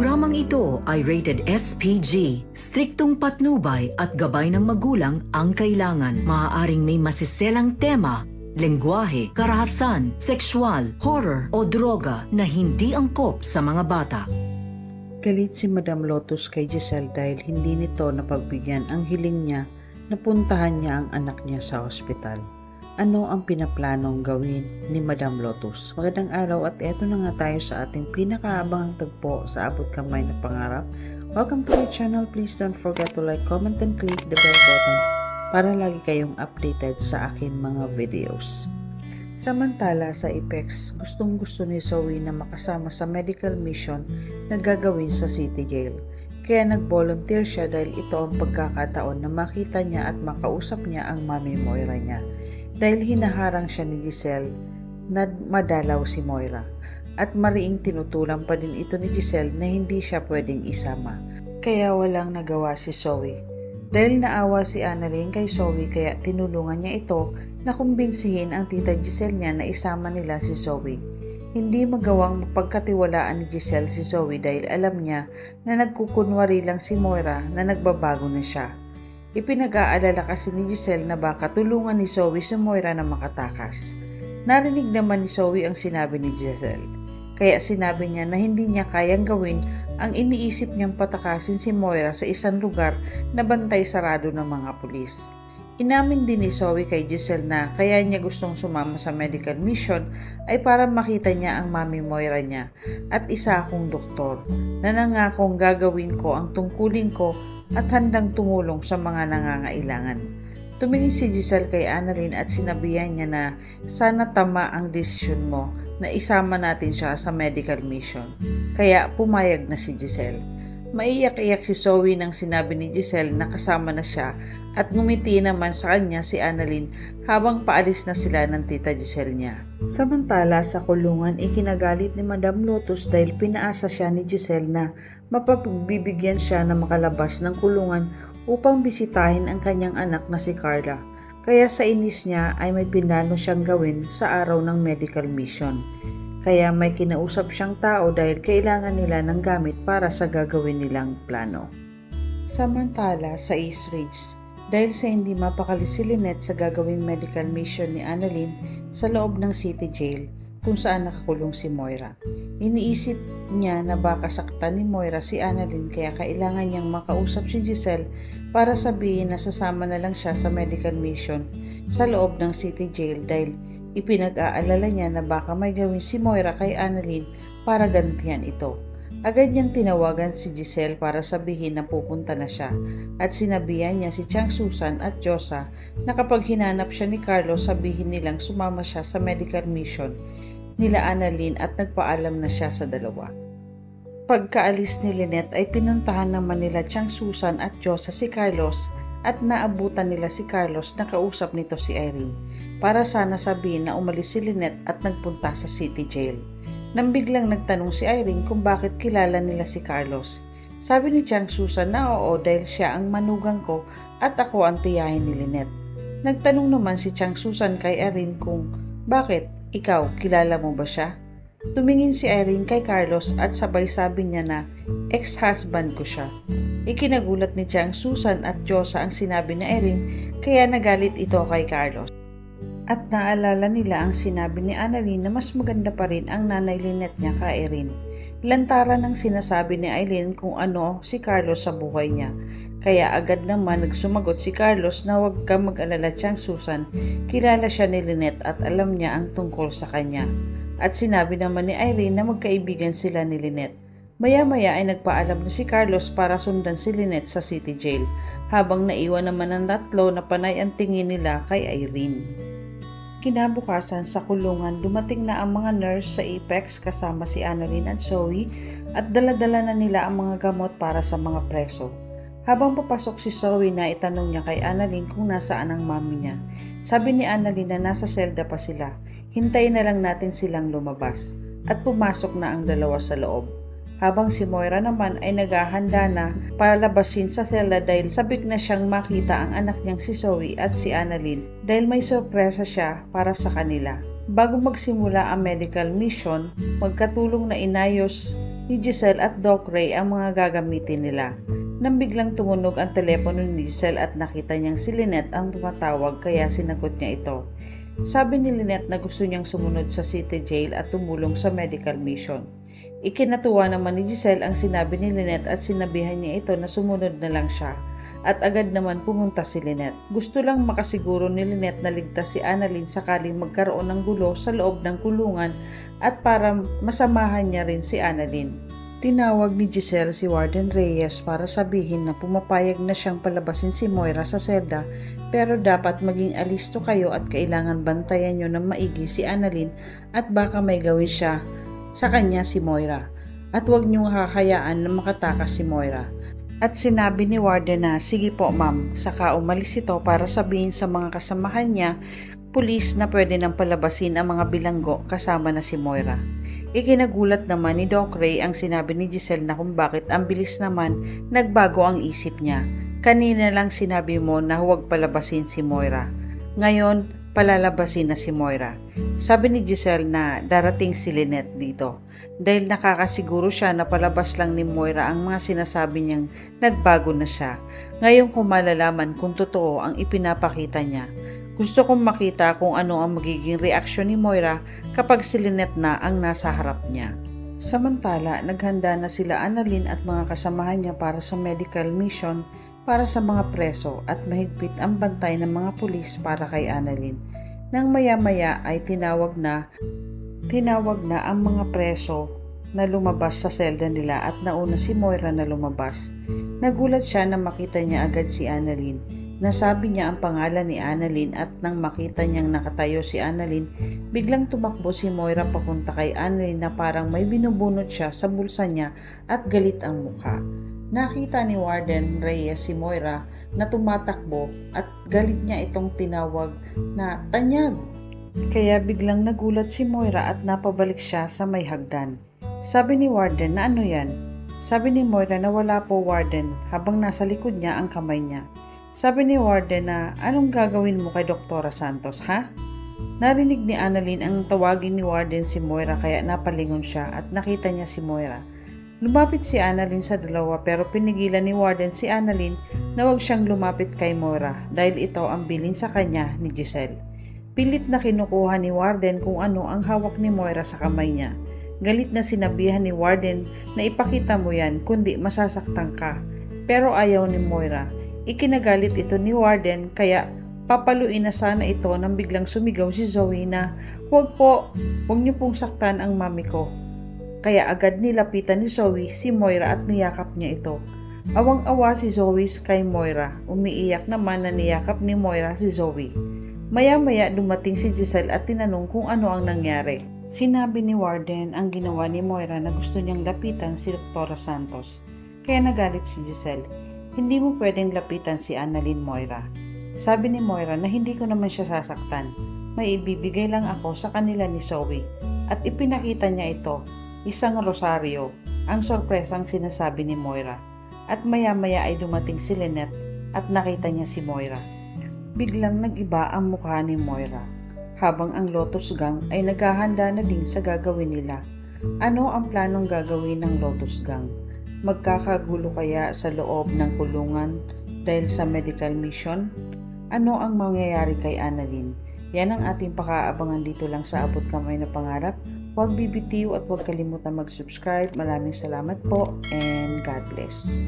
programang ito ay rated SPG. Striktong patnubay at gabay ng magulang ang kailangan. Maaaring may masiselang tema, lengguwahe, karahasan, sexual, horror o droga na hindi angkop sa mga bata. Galit si Madam Lotus kay Giselle dahil hindi nito napagbigyan ang hiling niya na puntahan niya ang anak niya sa ospital. Ano ang pinaplanong gawin ni Madam Lotus? Magandang araw at eto na nga tayo sa ating pinakaabangang tagpo sa Abot Kamay na Pangarap. Welcome to my channel. Please don't forget to like, comment, and click the bell button para lagi kayong updated sa aking mga videos. Samantala sa Apex, gustong-gusto ni Zoe na makasama sa medical mission na gagawin sa City Jail. Kaya nag-volunteer siya dahil ito ang pagkakataon na makita niya at makausap niya ang Mami Moira niya. Dahil hinaharang siya ni Giselle na madalaw si Moira. At mariing tinutulan pa din ito ni Giselle na hindi siya pwedeng isama. Kaya walang nagawa si Zoe. Dahil naawa si Annalyn kay Zoe kaya tinulungan niya ito na kumbinsihin ang tita Giselle niya na isama nila si Zoe. Hindi magawang mapagkatiwalaan ni Giselle si Zoe dahil alam niya na nagkukunwari lang si Moira na nagbabago na siya. Ipinag-aalala kasi ni Giselle na baka tulungan ni Zoe si Moira na makatakas. Narinig naman ni Zoe ang sinabi ni Giselle. Kaya sinabi niya na hindi niya kayang gawin ang iniisip niyang patakasin si Moira sa isang lugar na bantay sarado ng mga pulis. Inamin din ni Zoe kay Giselle na kaya niya gustong sumama sa medical mission ay para makita niya ang Mami Moira niya at isa akong doktor na nangakong gagawin ko ang tungkulin ko at handang tumulong sa mga nangangailangan. Tumingin si Giselle kay Annalyn at sinabihan niya na sana tama ang desisyon mo na isama natin siya sa medical mission. Kaya pumayag na si Giselle. Maiyak-iyak si Zoe nang sinabi ni Giselle na kasama na siya at ngumiti naman sa kanya si Annalyn habang paalis na sila ng tita Giselle niya. Samantala sa kulungan ikinagalit ni Madam Lotus dahil pinaasa siya ni Giselle na mapagbibigyan siya na makalabas ng kulungan upang bisitahin ang kanyang anak na si Carla. Kaya sa inis niya ay may pinlano siyang gawin sa araw ng medical mission. Kaya may kinausap siyang tao dahil kailangan nila ng gamit para sa gagawin nilang plano. Samantala sa East Ridge, dahil sa hindi mapakali si Lynette sa gagawing medical mission ni Annalyn sa loob ng City Jail kung saan nakakulong si Moira. Iniisip niya na baka saktan ni Moira si Annalyn kaya kailangan niyang makausap si Giselle para sabihin na sasama na lang siya sa medical mission sa loob ng City Jail dahil ipinag-aalala niya na baka may gawin si Moira kay Annalyn para gantihan ito. Agad niyang tinawagan si Giselle para sabihin na pupunta na siya at sinabihan niya si Chang Susan at Josa na kapag hinanap siya ni Carlos sabihin nilang sumama siya sa medical mission nila Annalyn at nagpaalam na siya sa dalawa. Pagkaalis ni Lynette ay pinuntahan naman nila Chang Susan at Josa si Carlos at naabutan nila si Carlos na kausap nito si Irene para sana sabihin na umalis si Lynette at nagpunta sa City Jail. Nang biglang nagtanong si Irene kung bakit kilala nila si Carlos. Sabi ni Chang Susan na oo dahil siya ang manugang ko at ako ang tiyahin ni Lynette. Nagtanong naman si Chang Susan kay Irene kung bakit, ikaw, kilala mo ba siya? Tumingin si Irene kay Carlos at sabay sabi niya na ex-husband ko siya. Ikinagulat ni Chang Susan at Josa ang sinabi ni Irene kaya nagalit ito kay Carlos. At naalala nila ang sinabi ni Annalyn na mas maganda pa rin ang nanay Lynette niya kay Irene. Lantaran ng sinasabi ni Irene kung ano si Carlos sa buhay niya. Kaya agad naman nagsumagot si Carlos na huwag kang mag-alala Chang Susan, kilala siya ni Lynette at alam niya ang tungkol sa kanya. At sinabi naman ni Irene na magkaibigan sila ni Lynette. Maya-maya ay nagpaalam na si Carlos para sundan si Lynette sa City Jail, habang naiwan naman ng tatlo na panay ang tingin nila kay Irene. Kinabukasan sa kulungan, dumating na ang mga nurse sa Apex kasama si Annalyn at Zoe at dala-dala na nila ang mga gamot para sa mga preso. Habang papasok si Zoe na itanong niya kay Annalyn kung nasaan ang mami niya. Sabi ni Annalyn na nasa selda pa sila, hintayin na lang natin silang lumabas. At pumasok na ang dalawa sa loob. Habang si Moira naman ay naghahanda na para labasin sa selda dahil sabik na siyang makita ang anak niyang si Zoe at si Annalyn dahil may sorpresa siya para sa kanila. Bago magsimula ang medical mission, magkatulong na inayos ni Giselle at Doc Ray ang mga gagamitin nila. Nang biglang tumunog ang telepono ni Giselle at nakita niyang si Lynette ang tumatawag kaya sinagot niya ito. Sabi ni Lynette na gusto niyang sumunod sa City Jail at tumulong sa medical mission. Ikinatuwa naman ni Giselle ang sinabi ni Lynette at sinabihan niya ito na sumunod na lang siya. At agad naman pumunta si Lynette. Gusto lang makasiguro ni Lynette na ligtas si Annalyn sakaling magkaroon ng gulo sa loob ng kulungan at para masamahan niya rin si Annalyn. Tinawag ni Giselle si Warden Reyes para sabihin na pumapayag na siyang palabasin si Moira sa selda pero dapat maging alisto kayo at kailangan bantayan niyo ng maigi si Annalyn at baka may gawin siya sa kanya si Moira. At huwag niyong hahayaan na makatakas si Moira. At sinabi ni Warden na, sige po ma'am, saka umalis ito para sabihin sa mga kasamahan niya, pulis na pwede nang palabasin ang mga bilanggo kasama na si Moira. Ikinagulat naman ni Doc Ray ang sinabi ni Giselle na kung bakit ang bilis naman nagbago ang isip niya. Kanina lang sinabi mo na huwag palabasin si Moira. Ngayon, palalabasin na si Moira. Sabi ni Giselle na darating si Lynette dito. Dahil nakakasiguro siya na palabas lang ni Moira ang mga sinasabi niyang nagbago na siya. Ngayon ko malalaman kung totoo ang ipinapakita niya. Gusto kong makita kung ano ang magiging reaksyon ni Moira kapag si Lynette na ang nasa harap niya. Samantala, naghanda na sila Annalyn at mga kasamahan niya para sa medical mission para sa mga preso at mahigpit ang bantay ng mga pulis para kay Annalyn. Nang maya-maya ay tinawag na ang mga preso na lumabas sa selda nila at nauna si Moira na lumabas. Nagulat siya na makita niya agad si Annalyn. Nasabi niya ang pangalan ni Annalyn at nang makita niyang nakatayo si Annalyn, biglang tumakbo si Moira papunta kay Annalyn na parang may binubunot siya sa bulsa niya at galit ang mukha. Nakita ni Warden Reyes si Moira na tumatakbo at galit niya itong tinawag na tanyag. Kaya biglang nagulat si Moira at napabalik siya sa may hagdan. Sabi ni Warden na ano yan? Sabi ni Moira na wala po Warden habang nasa likod niya ang kamay niya. Sabi ni Warden na anong gagawin mo kay Dr. Santos ha? Narinig ni Annalyn ang tawagin ni Warden si Moira kaya napalingon siya at nakita niya si Moira. Lumapit si Annalyn sa dalawa pero pinigilan ni Warden si Annalyn na huwag siyang lumapit kay Moira dahil ito ang bilin sa kanya ni Giselle. Pilit na kinukuha ni Warden kung ano ang hawak ni Moira sa kamay niya. Galit na sinabihan ni Warden na ipakita mo yan kundi masasaktan ka. Pero ayaw ni Moira. Ikinagalit ito ni Warden kaya papaluin na sana ito nang biglang sumigaw si Zoe na huwag niyo pong saktan ang mami ko. Kaya agad nilapitan ni Zoe si Moira at niyakap niya ito. Awang-awa si Zoe kay Moira. Umiiyak naman na niyakap ni Moira si Zoe. Maya-maya dumating si Giselle at tinanong kung ano ang nangyari. Sinabi ni Warden ang ginawa ni Moira na gusto niyang lapitan si Dr. Santos. Kaya nagalit si Giselle. Hindi mo pwedeng lapitan si Annalyn, Moira. Sabi ni Moira na hindi ko naman siya sasaktan. May ibibigay lang ako sa kanila ni Zoe. At ipinakita niya ito, isang rosaryo, ang sorpresang sinasabi ni Moira. At maya-maya ay dumating si Lynette at nakita niya si Moira. Biglang nag-iba ang mukha ni Moira, habang ang Lotus Gang ay naghahanda na din sa gagawin nila. Ano ang planong gagawin ng Lotus Gang? Magkakagulo kaya sa loob ng kulungan dahil sa medical mission? Ano ang mangyayari kay Annalyn? Yan ang ating pakaabangan dito lang sa Abot Kamay na Pangarap. Huwag bibitiw at huwag kalimutan mag-subscribe. Maraming salamat po and God bless.